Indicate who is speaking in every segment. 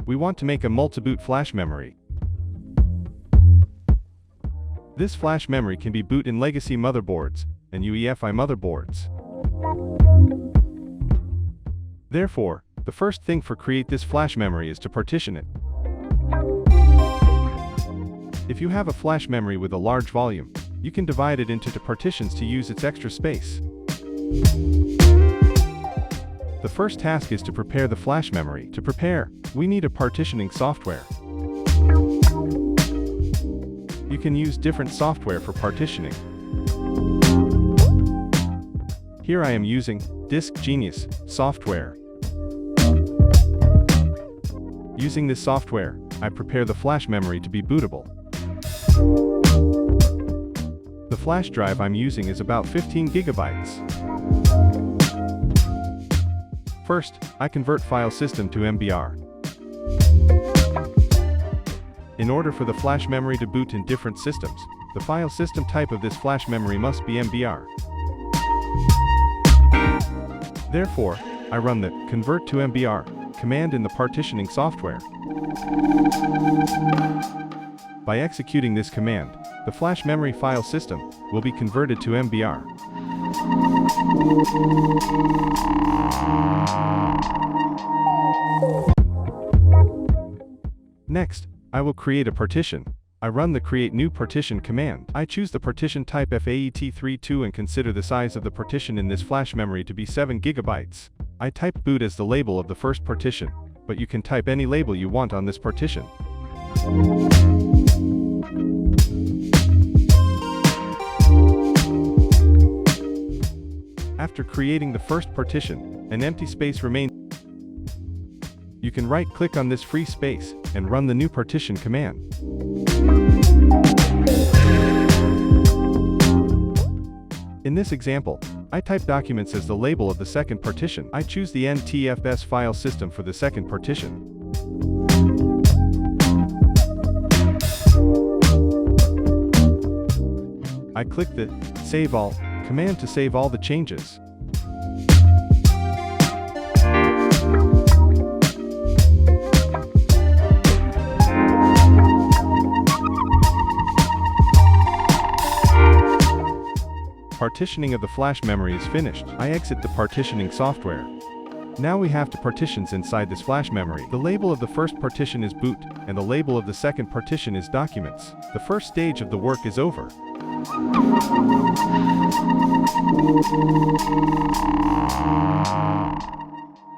Speaker 1: we want to make a multi-boot flash memory. This flash memory can be boot in Legacy motherboards and UEFI motherboards. Therefore, the first thing for create this flash memory is to partition it. If you have a flash memory with a large volume, you can divide it into two partitions to use its extra space. The first task is to prepare the flash memory. To prepare, we need a partitioning software. You can use different software for partitioning. Here I am using Disk Genius software. Using this software, I prepare the flash memory to be bootable. The flash drive I'm using is about 15 gigabytes. First, I convert file system to MBR. In order for the flash memory to boot in different systems, the file system type of this flash memory must be MBR. Therefore, I run the convert to MBR command in the partitioning software. By executing this command, the flash memory file system will be converted to MBR. Next, I will create a partition. I run the create new partition command. I choose the partition type FAT32 and consider the size of the partition in this flash memory to be 7 gigabytes. I type boot as the label of the first partition, but you can type any label you want on this partition. After creating the first partition, an empty space remains. You can right-click on this free space and run the new partition command. In this example, I type documents as the label of the second partition. I choose the NTFS file system for the second partition. I click the Save All command to save all the changes. Partitioning of the flash memory is finished. I exit the partitioning software. Now we have two partitions inside this flash memory. The label of the first partition is boot, and the label of the second partition is documents. The first stage of the work is over.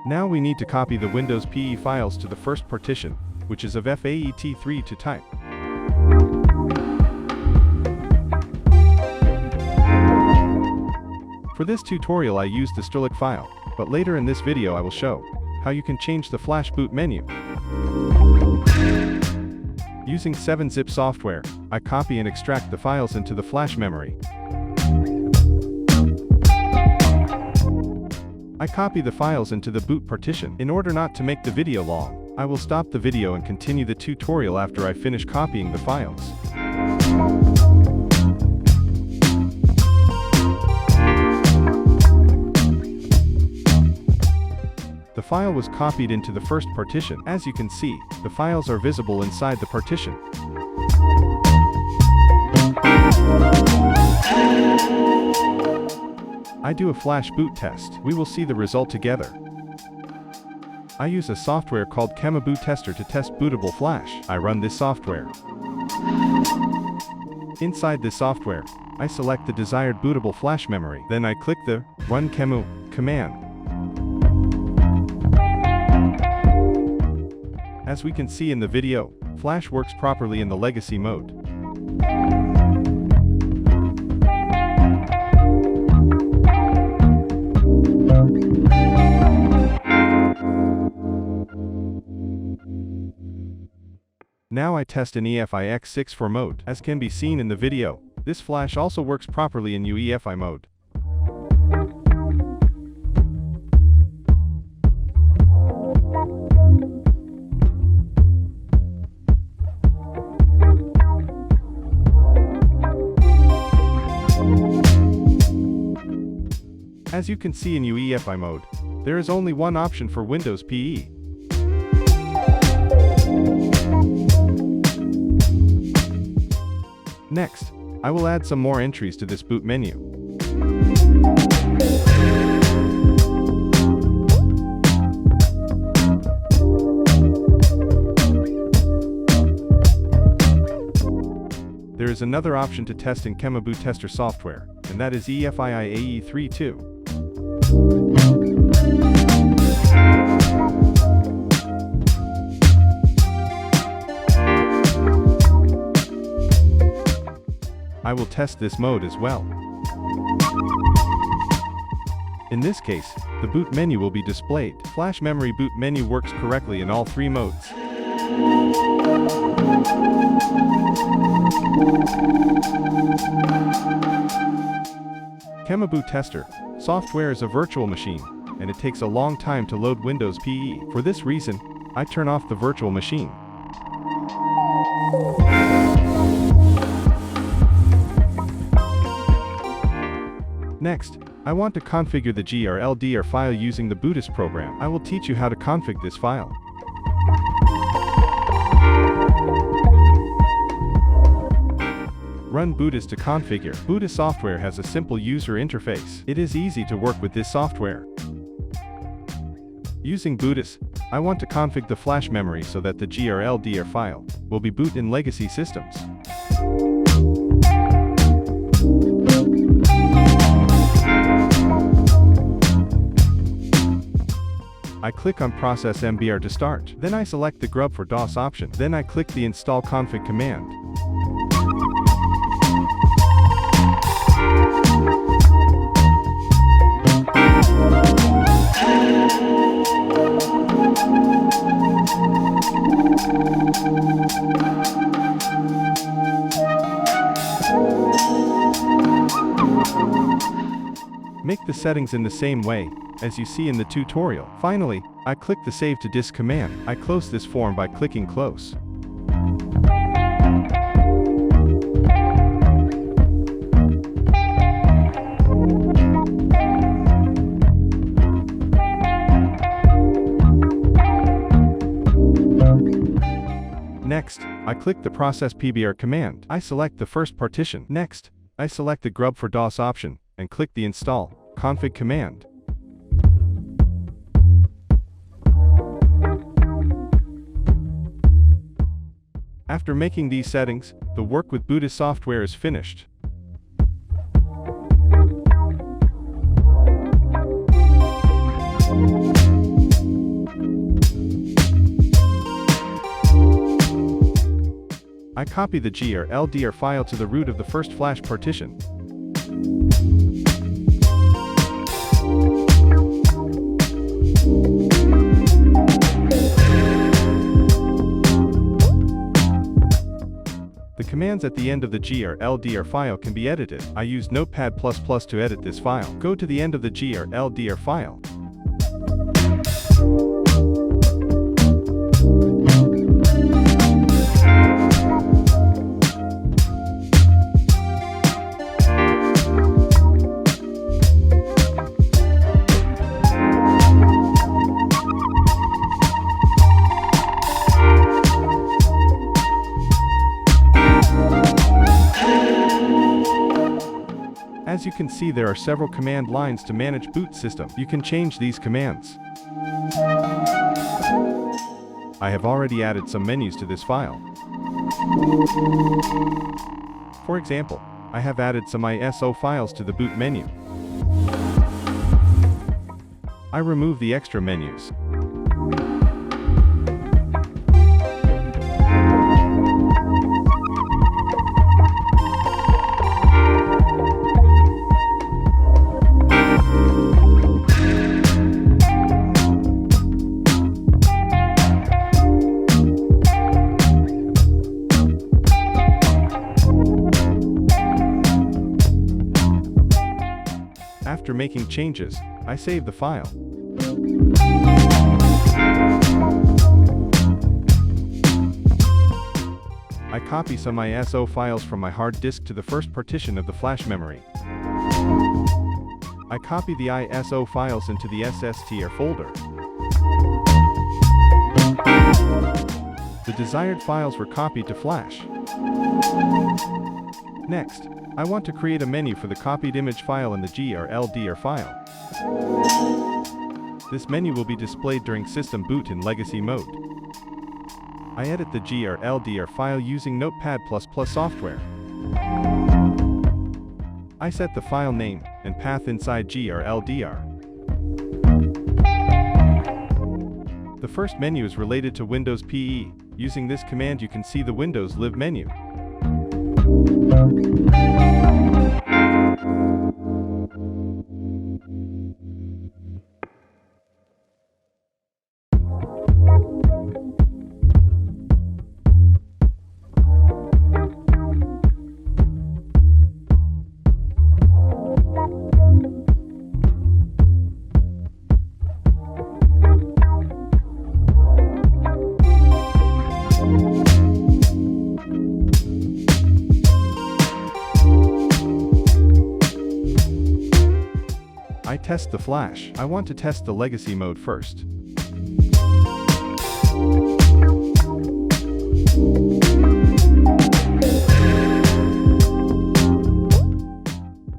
Speaker 1: Now we need to copy the Windows PE files to the first partition, which is of FAT3 to type. For this tutorial I used the Strelec file, but later in this video I will show how you can change the flash boot menu. Using 7-zip software, I copy and extract the files into the flash memory. I copy the files into the boot partition. In order not to make the video long, I will stop the video and continue the tutorial after I finish copying the files. The file was copied into the first partition. As you can see, the files are visible inside the partition. I do a flash boot test. We will see the result together. I use a software called Boot Tester to test bootable flash. I run this software. Inside this software, I select the desired bootable flash memory. Then I click the Run command. As we can see in the video, flash works properly in the legacy mode. Now I test an EFI X64 mode. As can be seen in the video, this flash also works properly in UEFI mode. As you can see in UEFI mode, there is only one option for Windows PE. Next, I will add some more entries to this boot menu. There is another option to test in Multiboot tester software, and that is UEFI AE32. I will test this mode as well. In this case, the boot menu will be displayed. Flash memory boot menu works correctly in all three modes. Multiboot tester software is a virtual machine, and it takes a long time to load Windows PE. For this reason, I turn off the virtual machine. Next, I want to configure the GRLDR file using the Bootist program. I will teach you how to config this file. Run Bootist to configure. Bootist software has a simple user interface. It is easy to work with this software. Using Bootist, I want to configure the flash memory so that the GRLDR file will be boot in legacy systems. I click on Process MBR to start. Then I select the grub for DOS option. Then I click the Install Config command. Make the settings in the same way as you see in the tutorial. Finally, I click the Save to Disk command. I close this form by clicking Close. Next, I click the Process PBR command. I select the first partition. Next, I select the grub for DOS option and click the Install Config command. After making these settings, the work with Bootist software is finished. I copy the GRLDR file to the root of the first flash partition. The commands at the end of the GRLDR file can be edited. I use Notepad++ to edit this file. Go to the end of the GRLDR file. As you can see, there are several command lines to manage boot system. You can change these commands. I have already added some menus to this file. For example, I have added some ISO files to the boot menu. I remove the extra menus. After making changes, I save the file. I copy some ISO files from my hard disk to the first partition of the flash memory. I copy the ISO files into the SSTR folder. The desired files were copied to flash. Next, I want to create a menu for the copied image file in the GRLDR file. This menu will be displayed during system boot in legacy mode. I edit the GRLDR file using Notepad++ software. I set the file name and path inside GRLDR. The first menu is related to Windows PE. Using this command you can see the Windows Live menu. I test the flash. I want to test the legacy mode first.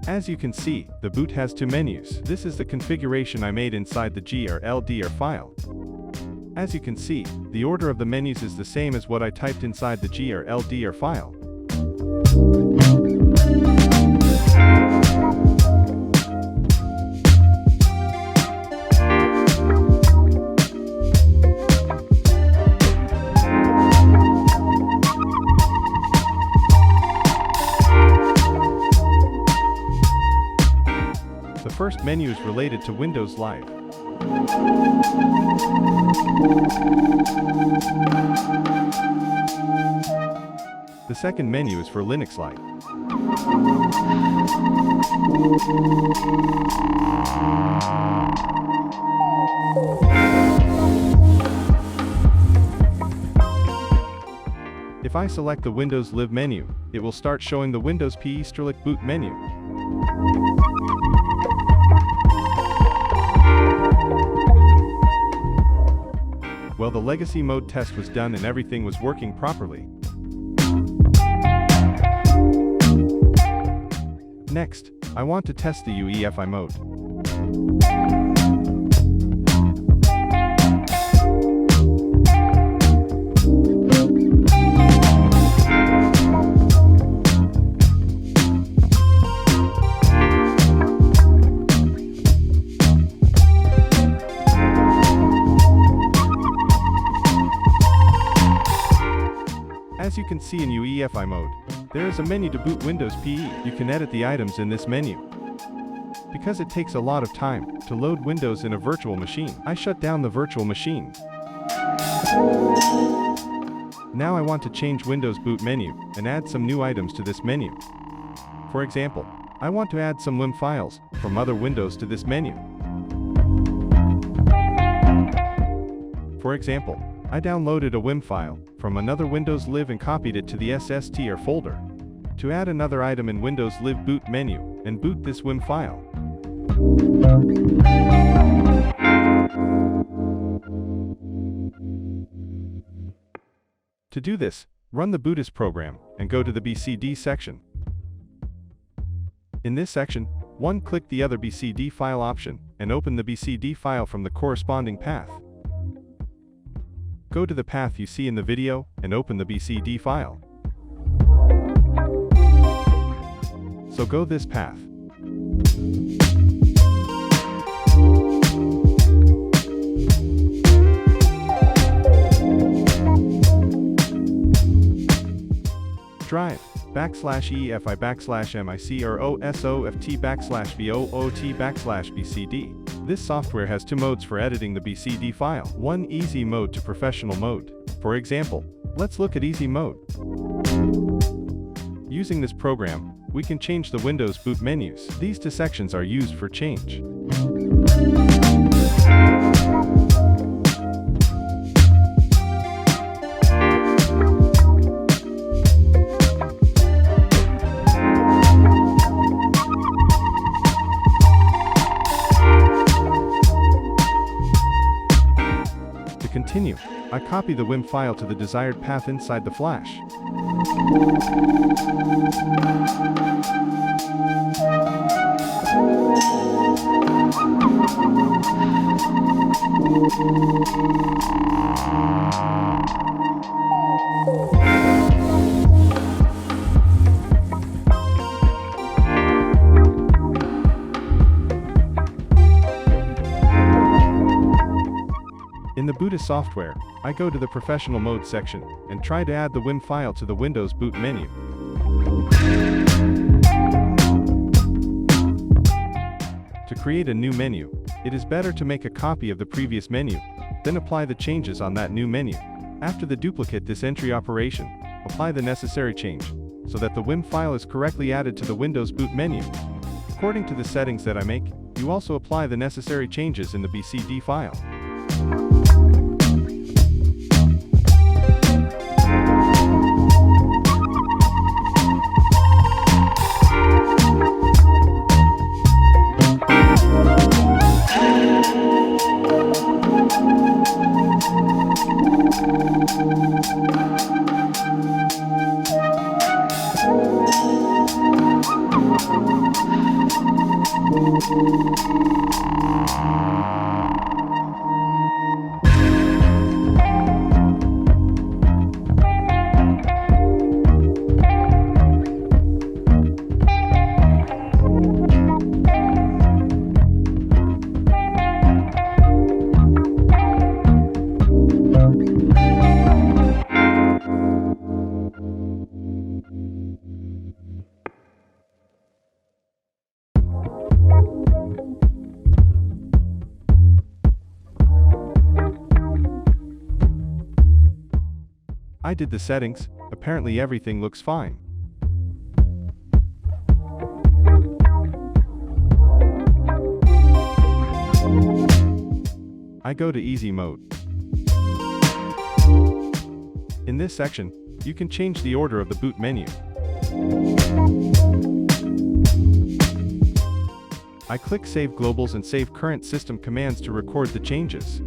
Speaker 1: As you can see, the boot has two menus. This is the configuration I made inside the GRLDR file. As you can see, the order of the menus is the same as what I typed inside the GRLDR file. The first menu is related to Windows Live. The second menu is for Linux Lite. If I select the Windows Live menu, it will start showing the Windows PE Strelec boot menu. Well, the legacy mode test was done and everything was working properly. Next, I want to test the UEFI mode. As you can see in UEFI mode, there is a menu to boot Windows PE. You can edit the items in this menu. Because it takes a lot of time to load Windows in a virtual machine, I shut down the virtual machine. Now I want to change Windows boot menu and add some new items to this menu. For example, I want to add some WIM files from other Windows to this menu. For example, I downloaded a WIM file from another Windows Live and copied it to the SSTR folder. To add another item in Windows Live boot menu and boot this WIM file. To do this, run the boot as program and go to the BCD section. In this section, click the other BCD file option and open the BCD file from the corresponding path. Go to the path you see in the video and open the BCD file. So go this path. Drive /EFI/MICROSOFT/VOOT/BCD. This software has two modes for editing the BCD file. One easy mode to professional mode. For example, let's look at easy mode. Using this program, we can change the Windows boot menus. These two sections are used for change. To continue, I I copy the WIM file to the desired path inside the flash. In the boot software, I go to the professional mode section and try to add the WIM file to the Windows boot menu. To create a new menu, it is better to make a copy of the previous menu, then apply the changes on that new menu. After the duplicate this entry operation, apply the necessary change, so that the WIM file is correctly added to the Windows boot menu. According to the settings that I make, you also apply the necessary changes in the BCD file. I did the settings, apparently everything looks fine. I go to easy mode. In this section, you can change the order of the boot menu. I click Save Globals and Save Current System Commands to record the changes.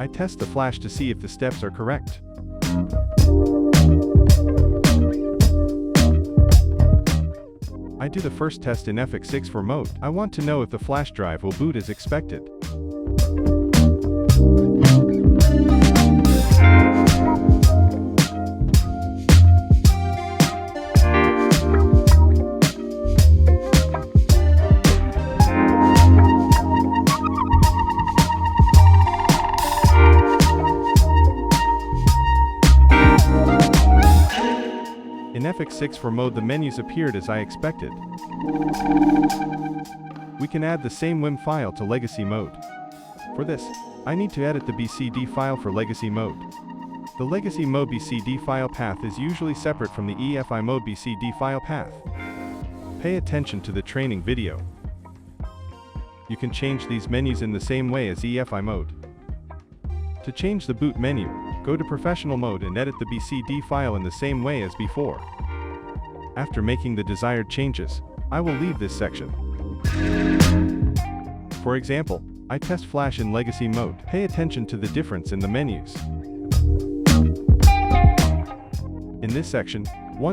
Speaker 1: I test the flash to see if the steps are correct. I do the first test in FX64 mode. I want to know if the flash drive will boot as expected. In FX64 mode the menus appeared as I expected. We can add the same WIM file to Legacy mode. For this, I need to edit the BCD file for Legacy mode. The Legacy mode BCD file path is usually separate from the EFI mode BCD file path. Pay attention to the training video. You can change these menus in the same way as EFI mode. To change the boot menu, go to Professional mode and edit the BCD file in the same way as before. After making the desired changes, I will leave this section. For example, I test flash in Legacy mode. Pay attention to the difference in the menus. In this section,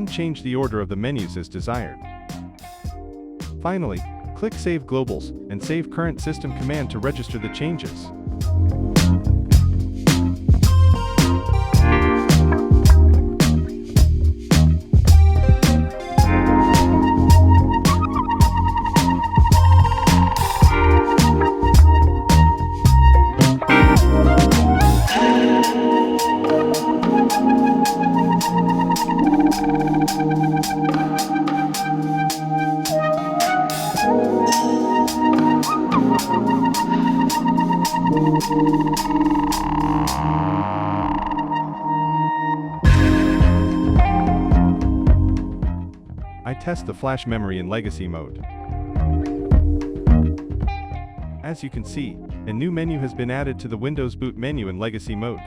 Speaker 1: change the order of the menus as desired. Finally, click Save Globals and Save Current System Command to register the changes. I test the flash memory in Legacy mode. As you can see, a new menu has been added to the Windows boot menu in Legacy mode.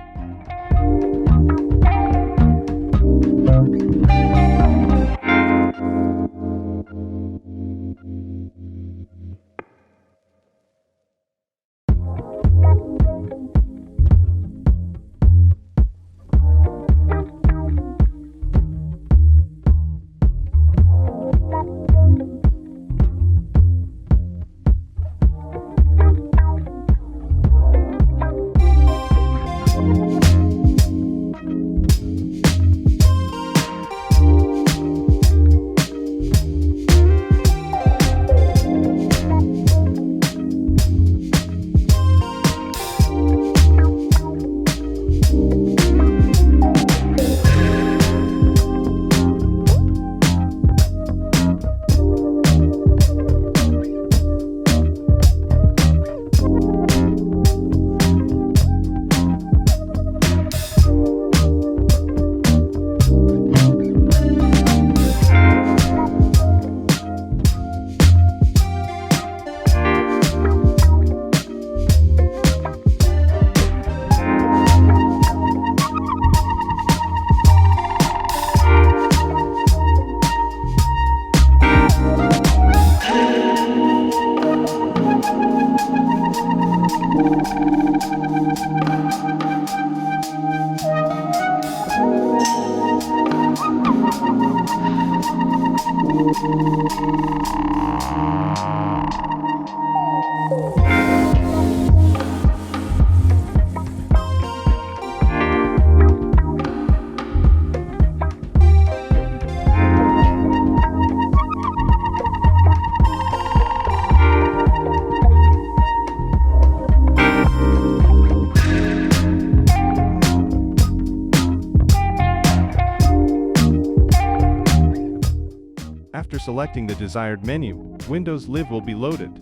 Speaker 1: After selecting the desired menu, Windows Live will be loaded.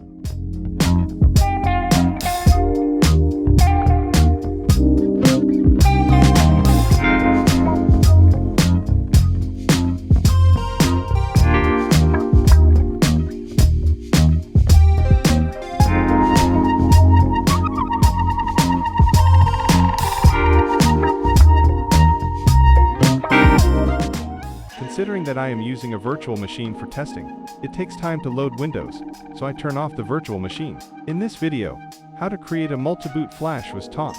Speaker 1: Considering that I am using a virtual machine for testing, it takes time to load Windows, so I turn off the virtual machine. In this video, how to create a multiboot flash was taught.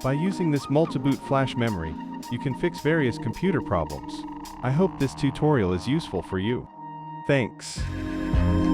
Speaker 1: By using this multiboot flash memory, you can fix various computer problems. I hope this tutorial is useful for you. Thanks.